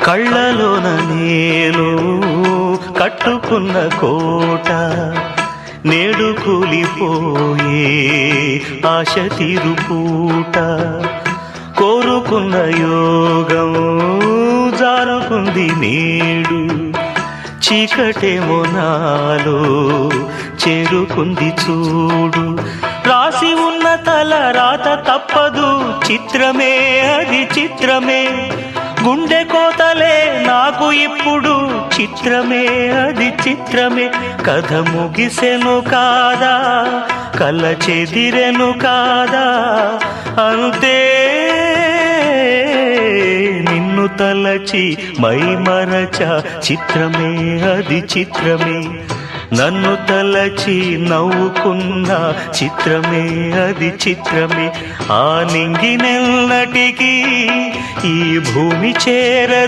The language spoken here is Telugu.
కళ్ళలోన నేను కట్టుకున్న కోట నేడు కూలిపోయే ఆశ తీరుపూట కోరుకున్న యోగం జారుకుంది నేడు చీకటేమో నాలో చేరుకుంది చూడు రాసి ఉన్న తల రాత తప్పదు చిత్రమే అది చిత్రమే గుండె కోతలే నాకు ఇప్పుడు చిత్రమే అది చిత్రమే కథ ముగిసెను కాదా కళ్ళ చెదిరెను కాదా అంతే నిన్ను తలచి మై మరచ చిత్రమే అది చిత్రమే నన్ను తలచి నవ్వుకున్న చిత్రమే అది చిత్రమే ఆ నింగినెల్లటికీ ఈ భూమి చేరద